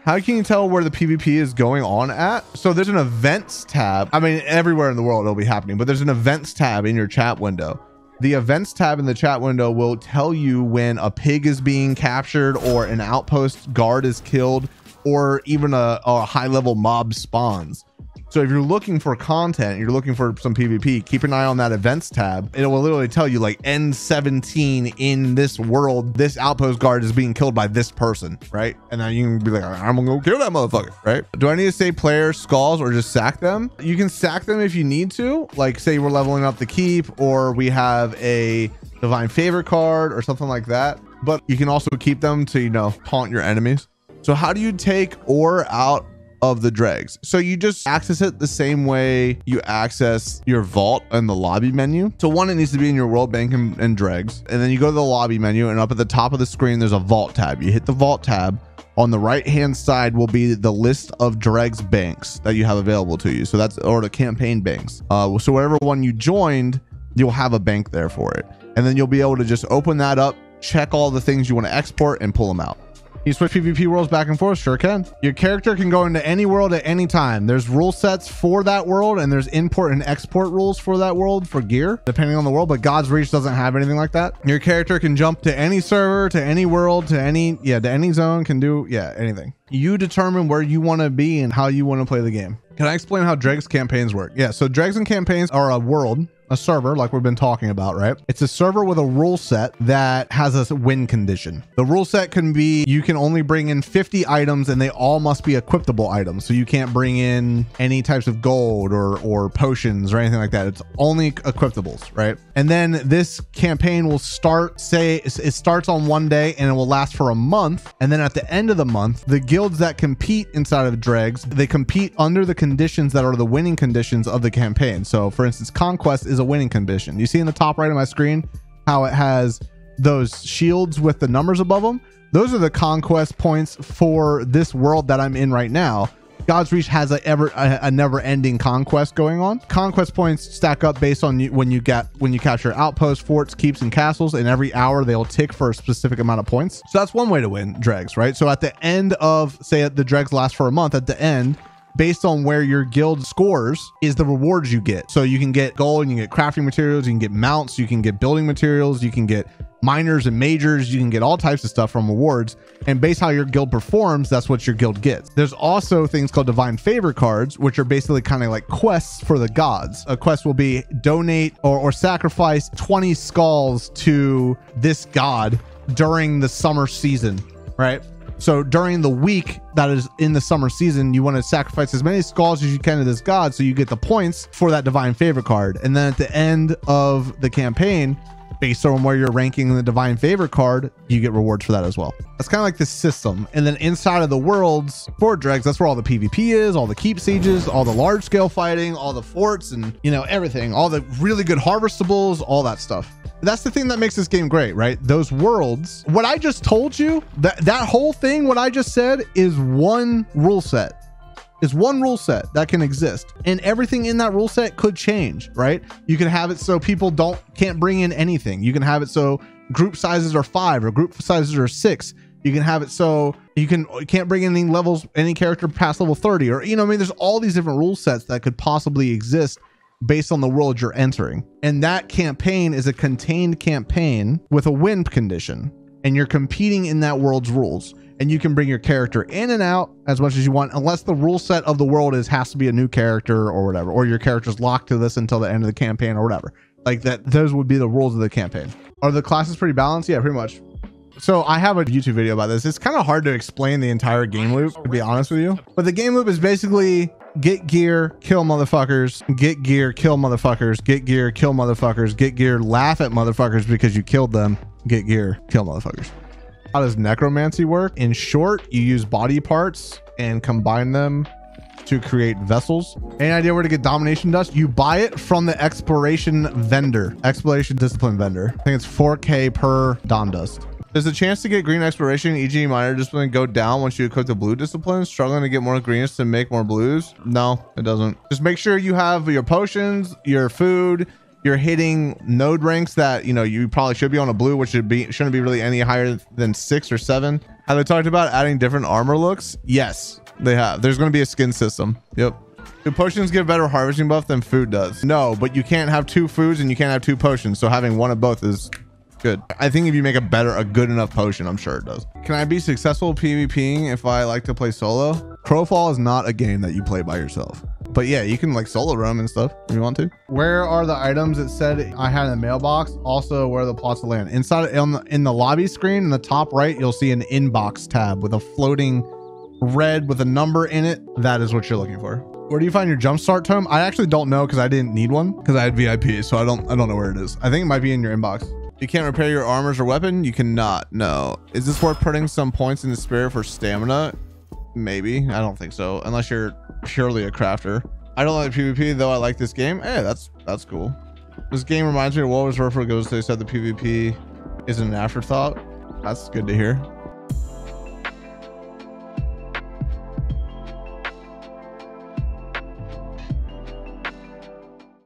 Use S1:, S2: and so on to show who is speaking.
S1: How can you tell where the PvP is going on at? So there's an events tab. I mean, everywhere in the world it'll be happening, but there's an events tab in your chat window. The events tab in the chat window will tell you when a pig is being captured or an outpost guard is killed or even a high level mob spawns. So if you're looking for content, you're looking for some PvP, keep an eye on that events tab. It will literally tell you like N17 in this world, this outpost guard is being killed by this person, right? And then you can be like, I'm gonna go kill that motherfucker, right? Do I need to say player skulls or just sack them? You can sack them if you need to. Like say we're leveling up the keep or we have a divine favor card or something like that. But you can also keep them to, you know, taunt your enemies. So how do you take ore out of the dregs? So you just access it the same way you access your vault in the lobby menu. So one, it needs to be in your world bank and dregs. And then you go to the lobby menu and up at the top of the screen, there's a vault tab. You hit the vault tab. On the right hand side will be the list of dregs banks that you have available to you. So that's, or the campaign banks. So whatever one you joined, you'll have a bank there for it. And then you'll be able to just open that up, check all the things you want to export and pull them out. You switch PvP worlds back and forth? Sure can. Your character can go into any world at any time. There's rule sets for that world and there's import and export rules for that world for gear, depending on the world, but God's Reach doesn't have anything like that. Your character can jump to any server, to any world, to any zone, can do, anything. You determine where you want to be and how you want to play the game. Can I explain how dregs campaigns work? Yeah, so dregs and campaigns are a world, a server like we've been talking about, right? It's a server with a rule set that has a win condition. The rule set can be, you can only bring in 50 items and they all must be equipable items. So you can't bring in any types of gold or potions or anything like that. It's only equipables, right? And then this campaign will start, say it starts on one day and it will last for a month. And then at the end of the month, the guilds that compete inside of dregs, they compete under the conditions that are the winning conditions of the campaign. So for instance, Conquest is a winning condition. You see in the top right of my screen how it has those shields with the numbers above them. Those are the conquest points for this world that I'm in right now. God's Reach has a never-ending conquest going on. Conquest points stack up based on when you capture outposts, forts, keeps, and castles, and every hour they'll tick for a specific amount of points. So that's one way to win dregs, right? So at the end of, say the dregs last for a month, at the end, based on where your guild scores is the rewards you get. So you can get gold, you can get crafting materials, you can get mounts, you can get building materials, you can get minors and majors, you can get all types of stuff from rewards. And based how your guild performs, that's what your guild gets. There's also things called divine favor cards, which are basically kind of like quests for the gods. A quest will be donate or sacrifice 20 skulls to this god during the summer season, right? So during the week that is in the summer season, you want to sacrifice as many skulls as you can to this god so you get the points for that divine favor card. And then at the end of the campaign, based on where you're ranking in the divine favor card, you get rewards for that as well. That's kind of like the system. And then inside of the worlds for dregs, that's where all the PvP is, all the keep sieges, all the large scale fighting, all the forts, and everything, all the really good harvestables, all that stuff. That's the thing that makes this game great, right? Those worlds, what I just told you, that whole thing, what I just said is one rule set. Is one rule set that can exist, and everything in that rule set could change, right? You can have it so people can't bring in anything. You can have it so group sizes are 5 or group sizes are 6. You can have it so you can't bring in any levels, any character past level 30, or there's all these different rule sets that could possibly exist based on the world you're entering. And that campaign is a contained campaign with a win condition, and you're competing in that world's rules. And you can bring your character in and out as much as you want, unless the rule set of the world has to be a new character or whatever, or your character's locked to this until the end of the campaign or whatever. Like that, those would be the rules of the campaign. Are the classes pretty balanced? Yeah, pretty much. So I have a YouTube video about this. It's kind of hard to explain the entire game loop, to be honest with you. But the game loop is basically get gear, kill motherfuckers, get gear, kill motherfuckers, get gear, kill motherfuckers, get gear, laugh at motherfuckers because you killed them, get gear, kill motherfuckers. How does necromancy work? In short, you use body parts and combine them to create vessels. Any idea where to get domination dust? You buy it from the exploration discipline vendor. I think it's 4K per dom dust. There's a chance to get green exploration, e.g. minor discipline, go down once you equip the blue discipline. Struggling to get more greens to make more blues? No, it doesn't. Just make sure you have your potions, your food, You're hitting node ranks that, you know, you probably should be on a blue, which shouldn't be really any higher than 6 or 7. Have they talked about adding different armor looks? Yes, they have. There's going to be a skin system. Yep. Do potions give better harvesting buff than food does? No, but you can't have 2 foods and you can't have 2 potions. So having one of both is good. I think if you make a good enough potion, I'm sure it does. Can I be successful PvPing if I like to play solo? Crowfall is not a game that you play by yourself. But yeah, you can like solo roam and stuff if you want to. Where are the items it said I had in the mailbox? Also, where are the plots of land? Inside in the lobby screen in the top right, you'll see an inbox tab with a floating red with a number in it. That is what you're looking for. Where do you find your jumpstart tome? I actually don't know because I didn't need one because I had VIP, so I don't know where it is. I think it might be in your inbox. You can't repair your armors or weapon? You cannot. No. Is this worth putting some points in the spirit for stamina? Maybe. I don't think so, unless you're purely a crafter. I don't like PvP, though I like this game. Hey, that's cool. This game reminds me of what was Warfare Goes. They said the PvP isn't an afterthought. That's good to hear.